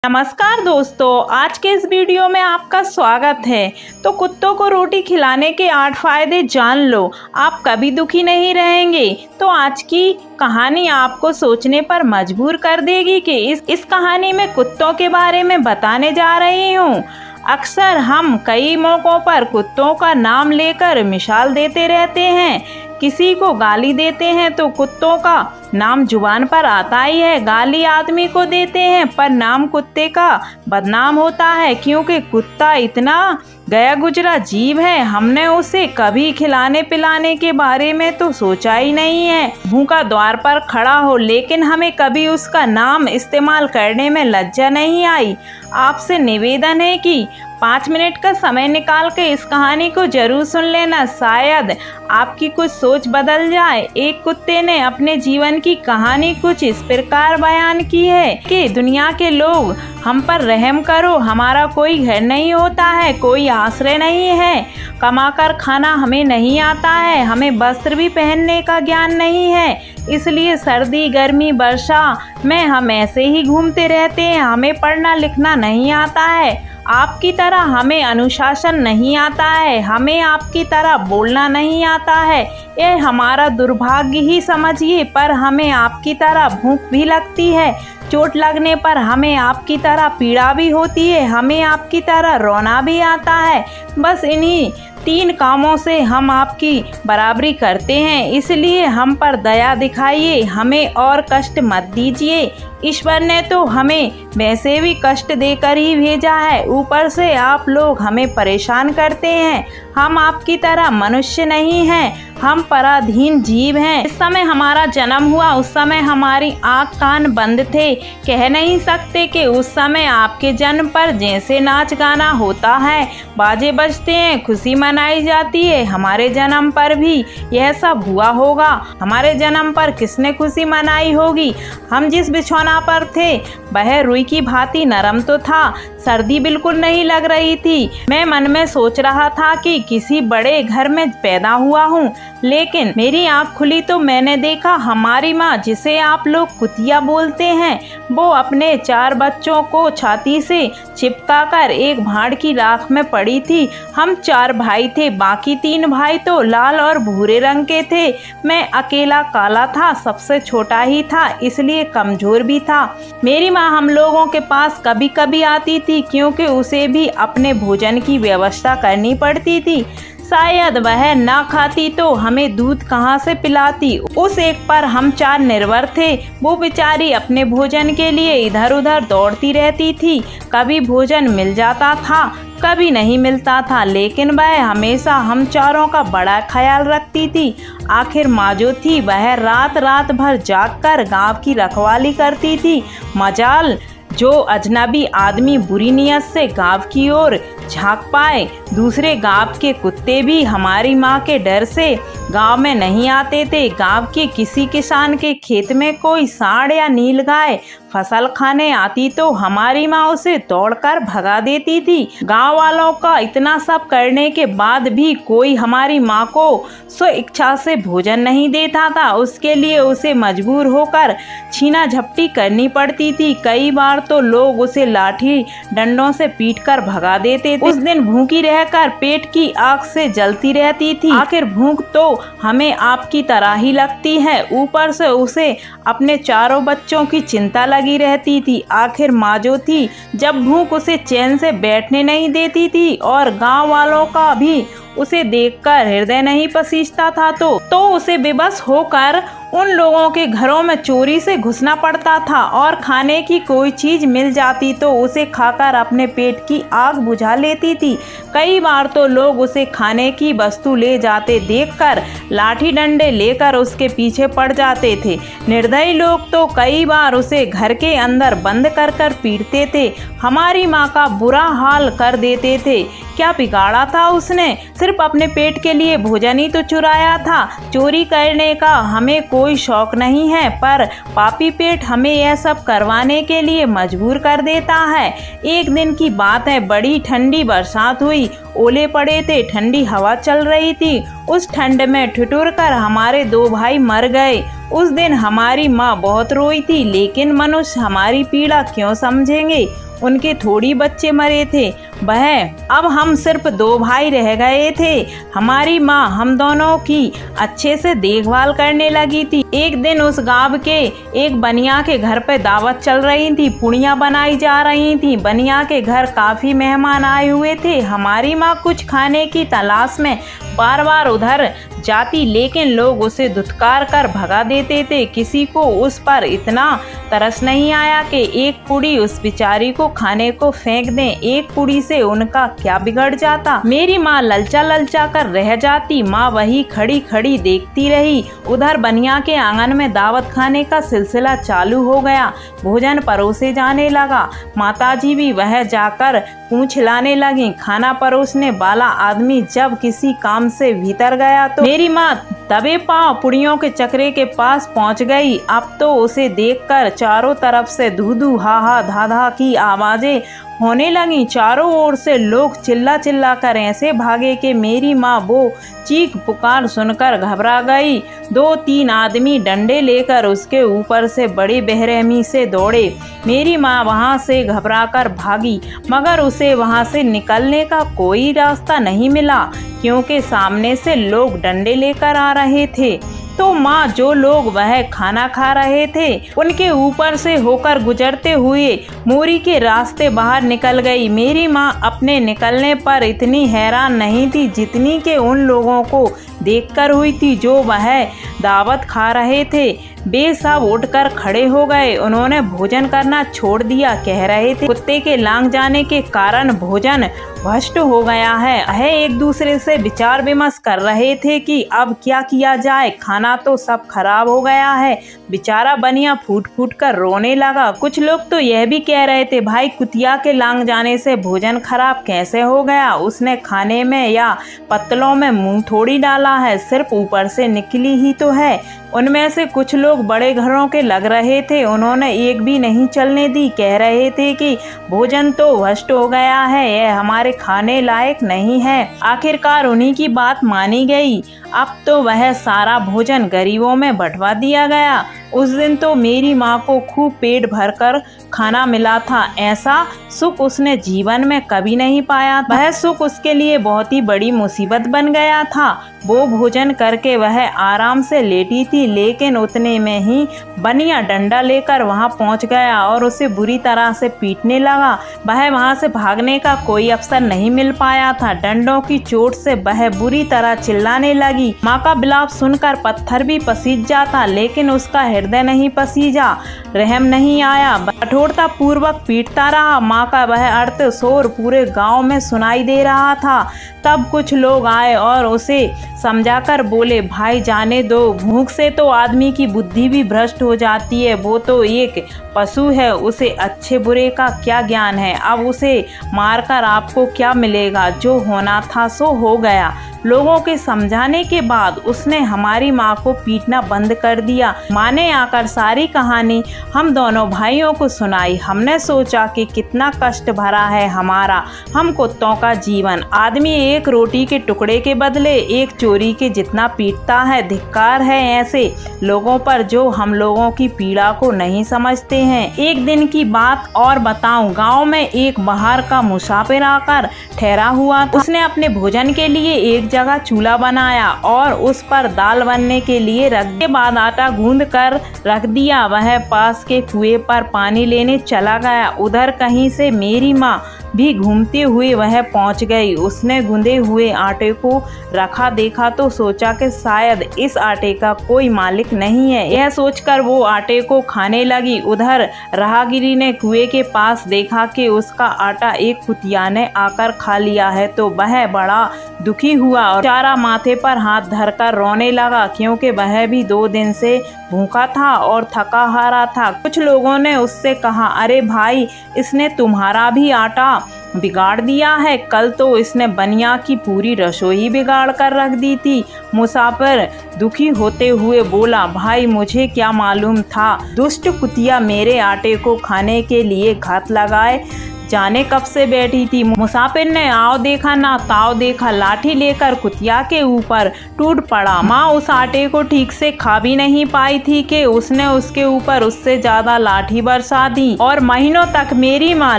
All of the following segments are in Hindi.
नमस्कार दोस्तों, आज के इस वीडियो में आपका स्वागत है। तो कुत्तों को रोटी खिलाने के 8 फायदे जान लो, आप कभी दुखी नहीं रहेंगे। तो आज की कहानी आपको सोचने पर मजबूर कर देगी कि इस कहानी में कुत्तों के बारे में बताने जा रही हूँ। अक्सर हम कई मौक़ों पर कुत्तों का नाम लेकर मिसाल देते रहते हैं। किसी को गाली देते हैं तो कुत्तों का नाम जुबान पर आता ही है। गाली आदमी को देते हैं पर नाम कुत्ते का बदनाम होता है, क्योंकि कुत्ता इतना गया गुजरा जीव है। हमने उसे कभी खिलाने पिलाने के बारे में तो सोचा ही नहीं है। भूखा द्वार पर खड़ा हो, लेकिन हमें कभी उसका नाम इस्तेमाल करने में लज्जा नहीं आई। आपसे निवेदन है कि 5 मिनट का समय निकाल के इस कहानी को जरूर सुन लेना, शायद आपकी कुछ सोच बदल जाए। एक कुत्ते ने अपने जीवन की कहानी कुछ इस प्रकार बयान की है कि दुनिया के लोग हम पर रहम करो, हमारा कोई घर नहीं होता है, कोई आश्रय नहीं है, कमाकर खाना हमें नहीं आता है, हमें वस्त्र भी पहनने का ज्ञान नहीं है, इसलिए सर्दी गर्मी वर्षा में हम ऐसे ही घूमते रहते हैं, हमें पढ़ना लिखना नहीं आता है, आपकी तरह हमें अनुशासन नहीं आता है, हमें आपकी तरह बोलना नहीं आता है। ये हमारा दुर्भाग्य ही समझिए, पर हमें आपकी तरह भूख भी लगती है, चोट लगने पर हमें आपकी तरह पीड़ा भी होती है, हमें आपकी तरह रोना भी आता है। बस इन्हीं 3 कामों से हम आपकी बराबरी करते हैं, इसलिए हम पर दया दिखाइए, हमें और कष्ट मत दीजिए। ईश्वर ने तो हमें वैसे भी कष्ट देकर ही भेजा है, ऊपर से आप लोग हमें परेशान करते हैं। हम आपकी तरह मनुष्य नहीं हैं, हम पराधीन जीव हैं। इस समय हमारा जन्म हुआ, उस समय हमारी आँख कान बंद थे, कह नहीं सकते कि उस समय आपके जन्म पर जैसे नाच गाना होता है, बाजे बजते हैं, खुशी मनाई जाती है, हमारे जन्म पर भी यह सब हुआ होगा। हमारे जन्म पर किसने खुशी मनाई होगी? हम जिस बिछौना पर थे वह रुई की भांति नरम तो था, सर्दी बिल्कुल नहीं लग रही थी। मैं मन में सोच रहा था कि किसी बड़े घर में पैदा हुआ हूँ, लेकिन मेरी आँख खुली तो मैंने देखा हमारी माँ, जिसे आप लोग कुतिया बोलते हैं, वो अपने 4 बच्चों को छाती से चिपकाकर एक भाड़ की राख में पड़ी थी। हम 4 भाई थे, बाकी 3 भाई तो लाल और भूरे रंग के थे। मैं अकेला काला था, सबसे छोटा ही था, इसलिए कमजोर भी था। मेरी माँ हम लोगों के पास कभी कभी आती थी, क्योंकि उसे भी अपने भोजन की व्यवस्था करनी पड़ती थी। शायद वह ना खाती तो हमें दूध कहाँ से पिलाती। उस एक पर हम 4 निर्भर थे। वो बेचारी अपने भोजन के लिए इधर उधर दौड़ती रहती थी, कभी भोजन मिल जाता था, कभी नहीं मिलता था, लेकिन वह हमेशा हम चारों का बड़ा ख्याल रखती थी। आखिर माँ जो थी वह रात रात भर जागकर गांव की रखवाली करती थी। मजाल जो अजनबी आदमी बुरी नियत से गांव की ओर झांक पाए। दूसरे गांव के कुत्ते भी हमारी माँ के डर से गांव में नहीं आते थे। गांव के किसी किसान के खेत में कोई सांड या नीलगाय फसल खाने आती तो हमारी माँ उसे दौड़कर भगा देती थी। गांव वालों का इतना सब करने के बाद भी कोई हमारी माँ को स्व इच्छा से भोजन नहीं देता था, उसके लिए उसे मजबूर होकर छीना झपटी करनी पड़ती थी। कई बार तो लोग उसे लाठी डंडों से पीटकर भगा देते थे। उस दिन भूखी रहकर पेट की आग से जलती रहती थी। आखिर भूख तो हमें आपकी तरह ही लगती है, ऊपर से उसे अपने 4 बच्चों की चिंता लगी रहती थी। आखिर माँ जो थी, जब भूख उसे चैन से बैठने नहीं देती थी और गांव वालों का भी उसे देखकर हृदय नहीं पसीजता था तो उसे बेबस होकर उन लोगों के घरों में चोरी से घुसना पड़ता था, और खाने की कोई चीज मिल जाती तो उसे खाकर अपने पेट की आग बुझा लेती थी। कई बार तो लोग उसे खाने की वस्तु ले जाते देखकर लाठी डंडे लेकर उसके पीछे पड़ जाते थे। निर्दयी लोग तो कई बार उसे घर के अंदर बंद कर कर पीटते थे, हमारी माँ का बुरा हाल कर देते थे। क्या बिगाड़ा था उसने? सिर्फ अपने पेट के लिए भोजन ही तो चुराया था। चोरी करने का हमें कोई शौक नहीं है, पर पापी पेट हमें यह सब करवाने के लिए मजबूर कर देता है। एक दिन की बात है, बड़ी ठंडी बरसात हुई, ओले पड़े थे, ठंडी हवा चल रही थी। उस ठंड में ठिठुर कर हमारे 2 भाई मर गए। उस दिन हमारी माँ बहुत रोई थी, लेकिन मनुष्य हमारी पीड़ा क्यों समझेंगे। उनके थोड़ी बच्चे मरे थे। वह अब हम सिर्फ 2 भाई रह गए थे। हमारी माँ हम दोनों की अच्छे से देखभाल करने लगी थी। एक दिन उस गांव के एक बनिया के घर पे दावत चल रही थी, पुड़ियाँ बनाई जा रही थी। बनिया के घर काफ़ी मेहमान आए हुए थे। हमारी माँ कुछ खाने की तलाश में बार बार उधर जाती, लेकिन लोग उसे धुतकार कर भगा देते थे। किसी को उस पर इतना तरस नहीं आया कि एक पुड़ी उस बेचारी को खाने को फेंक दें। एक पुड़ी से उनका क्या बिगड़ जाता। मेरी माँ ललचा ललचा कर रह जाती। माँ वही खड़ी खड़ी देखती रही। उधर बनिया के आंगन में दावत खाने का सिलसिला चालू हो गया। भोजन परोसे जाने लगा। माताजी भी वह जाकर पूंछ हिलाने लगी। खाना परोसने वाला आदमी जब किसी काम से भीतर गया तो मेरी माँ दबे पांव पुड़ियों के चक्रे के पास पहुंच गई। अब तो उसे देखकर चारों तरफ से धू धू हा हा धा धा की आवाजें होने लगी। चारों ओर से लोग चिल्ला चिल्ला कर ऐसे भागे कि मेरी माँ वो चीख पुकार सुनकर घबरा गई। 2-3 आदमी डंडे लेकर उसके ऊपर से बड़ी बेरहमी से दौड़े। मेरी माँ वहाँ से घबराकर भागी, मगर उसे वहाँ से निकलने का कोई रास्ता नहीं मिला, क्योंकि सामने से लोग डंडे लेकर आ रहे थे। तो माँ जो लोग वह खाना खा रहे थे उनके ऊपर से होकर गुजरते हुए मोरी के रास्ते बाहर निकल गई। मेरी माँ अपने निकलने पर इतनी हैरान नहीं थी जितनी कि उन लोगों को देखकर हुई थी जो वह दावत खा रहे थे। वे सब उठकर खड़े हो गए। उन्होंने भोजन करना छोड़ दिया। कह रहे थे कुत्ते के लांग जाने के कारण भोजन भ्रष्ट हो गया है। वह एक दूसरे से विचार विमर्श कर रहे थे कि अब क्या किया जाए। खाना तो सब खराब हो गया है। बेचारा बनिया फूट फूट कर रोने लगा। कुछ लोग तो यह भी कह रहे थे भाई कुतिया के लांग जाने से भोजन खराब कैसे हो गया। उसने खाने में या पत्तलों में मुंह थोड़ी डाला है, सिर्फ ऊपर से निकली ही तो है। उनमें से कुछ लोग बड़े घरों के लग रहे थे। उन्होंने एक भी नहीं चलने दी। कह रहे थे कि भोजन तो भ्रष्ट हो गया है, यह हमारे खाने लायक नहीं है। आखिरकार उन्हीं की बात मानी गई। अब तो वह सारा भोजन गरीबों में बंटवा दिया गया। उस दिन तो मेरी माँ को खूब पेट भरकर खाना मिला था। ऐसा सुख उसने जीवन में कभी नहीं पाया। वह सुख उसके लिए बहुत ही बड़ी मुसीबत बन गया था। वो भोजन करके वह आराम से लेटी थी, लेकिन उतने में ही बनिया डंडा लेकर वहां पहुंच गया और उसे बुरी तरह से पीटने लगा। वह वहां से भागने का कोई अवसर नहीं मिल पाया था। डंडों की चोट से वह बुरी तरह चिल्लाने लगी। माँ का विलाप सुनकर पत्थर भी पसीज जाता, लेकिन उसका हृदय नहीं पसीजा। रहम नहीं आया। कठोरता पूर्वक पीटता रहा। माँ का वह अर्थ शोर पूरे गांव में सुनाई दे रहा था। तब कुछ लोग आए और उसे समझाकर बोले भाई जाने दो, भूख से तो आदमी की बुद्धि भी भ्रष्ट हो जाती है। वो तो एक पशु है, उसे अच्छे बुरे का क्या ज्ञान है। अब उसे मारकर आपको क्या मिलेगा, जो होना था सो हो गया। लोगों के समझाने के बाद उसने हमारी माँ को पीटना बंद कर दिया। माँ ने आकर सारी कहानी हम दोनों भाइयों को सुनाई। हमने सोचा कि कितना कष्ट भरा है हमारा, हम कुत्तों का जीवन। आदमी एक रोटी के टुकड़े के बदले एक चोरी के जितना पीटता है। धिक्कार है ऐसे लोगों पर जो हम लोगों की पीड़ा को नहीं समझते हैं। एक दिन की बात और बताऊं, गांव में एक बाहर का मुसाफिर आकर ठहरा हुआ था। उसने अपने भोजन के लिए एक जगह चूल्हा बनाया और उस पर दाल बनने के लिए रख के बाद आटा गूंद कर रख दिया। वह पास के कुएं पर पानी लेने चला गया। उधर कहीं से मेरी माँ भी घूमते हुए वह पहुंच गई। उसने गूंदे हुए आटे को रखा, देखा तो सोचा कि शायद इस आटे का कोई मालिक नहीं है। यह सोचकर वो आटे को खाने लगी। उधर राहगीरी ने कुएं के पास देखा कि उसका आटा एक कुतिया ने आकर खा लिया है, तो वह बड़ा दुखी हुआ और बेचारा माथे पर हाथ धरकर रोने लगा, क्योंकि वह भी 2 दिन से भूखा था और थका हारा था। कुछ लोगों ने उससे कहा, अरे भाई, इसने तुम्हारा भी आटा बिगाड़ दिया है। कल तो इसने बनिया की पूरी रसोई बिगाड़ कर रख दी थी। मुसाफिर दुखी होते हुए बोला, भाई मुझे क्या मालूम था, दुष्ट कुतिया मेरे आटे को खाने के लिए घात लगाए जाने कब से बैठी थी। मुसाफिर ने आओ देखा ना ताओ देखा, लाठी लेकर कुतिया के ऊपर टूट पड़ा। माँ उस आटे को ठीक से खा भी नहीं पाई थी कि उसने उसके ऊपर उससे ज्यादा लाठी बरसा दी और महीनों तक मेरी माँ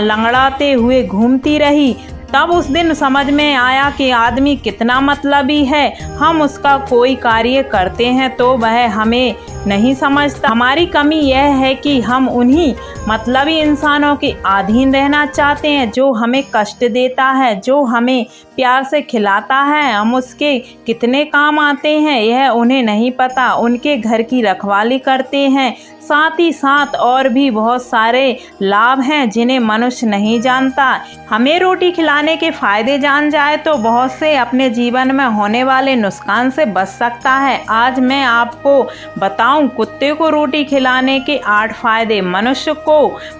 लंगड़ाते हुए घूमती रही। तब उस दिन समझ में आया कि आदमी कितना मतलबी है। हम उसका कोई कार्य करते हैं तो वह हमें नहीं समझता। हमारी कमी यह है कि हम उन्हीं मतलबी इंसानों के अधीन रहना चाहते हैं जो हमें कष्ट देता है, जो हमें प्यार से खिलाता है। हम उसके कितने काम आते हैं यह उन्हें नहीं पता। उनके घर की रखवाली करते हैं, साथ ही साथ और भी बहुत सारे लाभ हैं जिन्हें मनुष्य नहीं जानता। हमें रोटी खिलाने के फायदे जान जाए तो बहुत से अपने जीवन में होने वाले नुकसान से बच सकता है। आज मैं आपको बताऊं कुत्ते को रोटी खिलाने के 8 फायदे। मनुष्य को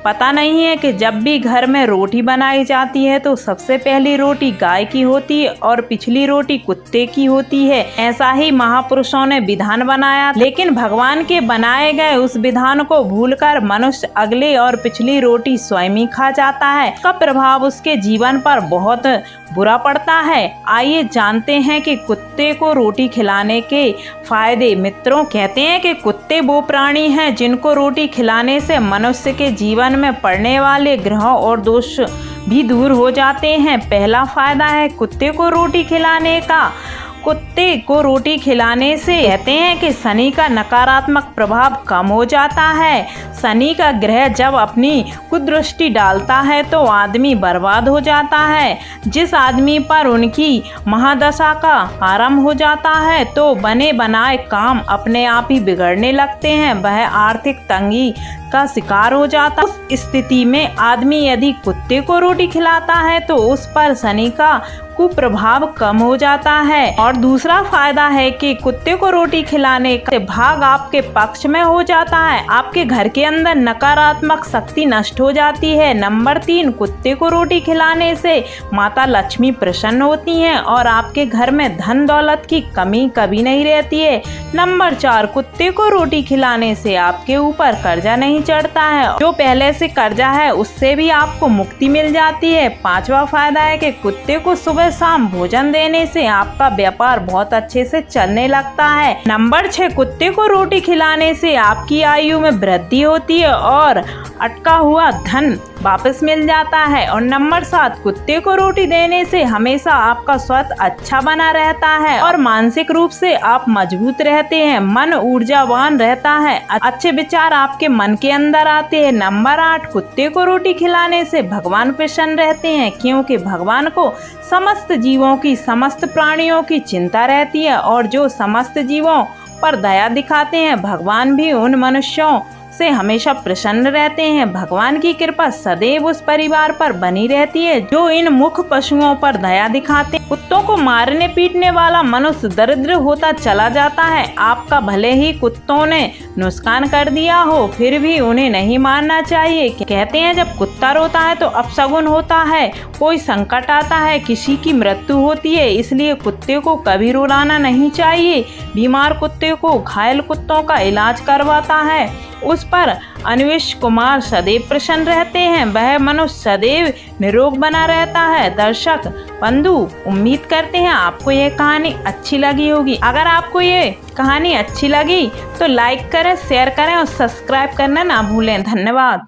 पता नहीं है कि जब भी घर में रोटी बनाई जाती है तो सबसे पहली रोटी गाय की होती है और पिछली रोटी कुत्ते की होती है। ऐसा ही महापुरुषों ने विधान बनाया, लेकिन भगवान के बनाए गए उस विधान को भूलकर मनुष्य अगले और पिछली रोटी स्वयं ही खा जाता है। इसका प्रभाव उसके जीवन पर बहुत बुरा पड़ता है। आइए जानते हैं कि कुत्ते को रोटी खिलाने के फायदे। मित्रों, कहते हैं कि कुत्ते वो प्राणी हैं जिनको रोटी खिलाने से मनुष्य के जीवन में पड़ने वाले ग्रहों और दोष भी दूर हो जाते हैं। पहला फायदा है कुत्ते को रोटी खिलाने का। कुत्ते को रोटी खिलाने से कहते हैं कि शनि का नकारात्मक प्रभाव कम हो जाता है। शनि का ग्रह जब अपनी कुदृष्टि डालता है तो आदमी बर्बाद हो जाता है। जिस आदमी पर उनकी महादशा का आरंभ हो जाता है तो बने बनाए काम अपने आप ही बिगड़ने लगते हैं। वह आर्थिक तंगी का शिकार हो जाता है। उस स्थिति में आदमी यदि कुत्ते को रोटी खिलाता है तो उस पर शनि का कुप्रभाव कम हो जाता है। और दूसरा फायदा है कि कुत्ते को रोटी खिलाने का भाग आपके पक्ष में हो जाता है। आपके घर के अंदर नकारात्मक शक्ति नष्ट हो जाती है। नंबर 3, कुत्ते को रोटी खिलाने से माता लक्ष्मी प्रसन्न होती हैं और आपके घर में धन दौलत की कमी कभी नहीं रहती है। नंबर 4, कुत्ते को रोटी खिलाने से आपके ऊपर कर्जा नहीं चढ़ता है। जो पहले से कर्जा है उससे भी आपको मुक्ति मिल जाती है। 5वां फायदा है कि कुत्ते को सुबह शाम भोजन देने से आपका व्यापार बहुत अच्छे से चलने लगता है। नंबर 6, कुत्ते को रोटी खिलाने से आपकी आयु में वृद्धि होती है और अटका हुआ धन वापस मिल जाता है। और नंबर 7, कुत्ते को रोटी देने से हमेशा आपका स्वास्थ्य अच्छा बना रहता है और मानसिक रूप से आप मजबूत रहते हैं। मन ऊर्जावान रहता है, अच्छे विचार आपके मन के अंदर आते हैं। नंबर 8, कुत्ते को रोटी खिलाने से भगवान प्रसन्न रहते हैं क्योंकि भगवान को समस्त जीवों की, समस्त प्राणियों की चिंता रहती है और जो समस्त जीवों पर दया दिखाते हैं भगवान भी उन मनुष्यों से हमेशा प्रसन्न रहते हैं। भगवान की कृपा सदैव उस परिवार पर बनी रहती है जो इन मुख पशुओं पर दया दिखाते हैं। कुत्तों को मारने पीटने वाला मनुष्य दरिद्र होता चला जाता है। आपका भले ही कुत्तों ने नुकसान कर दिया हो फिर भी उन्हें नहीं मारना चाहिए। कहते हैं जब कुत्ता रोता है तो अपशगुन होता है, कोई संकट आता है, किसी की मृत्यु होती है। इसलिए कुत्ते को कभी रुलाना नहीं चाहिए। बीमार कुत्ते को घायल कुत्तों का इलाज करवाता है, उस पर अन्वेष कुमार सदैव प्रसन्न रहते हैं। वह मनुष्य सदैव निरोग बना रहता है। दर्शक बंधु, उम्मीद करते हैं आपको यह कहानी अच्छी लगी होगी। अगर आपको ये कहानी अच्छी लगी तो लाइक करें, शेयर करें और सब्सक्राइब करना ना भूलें। धन्यवाद।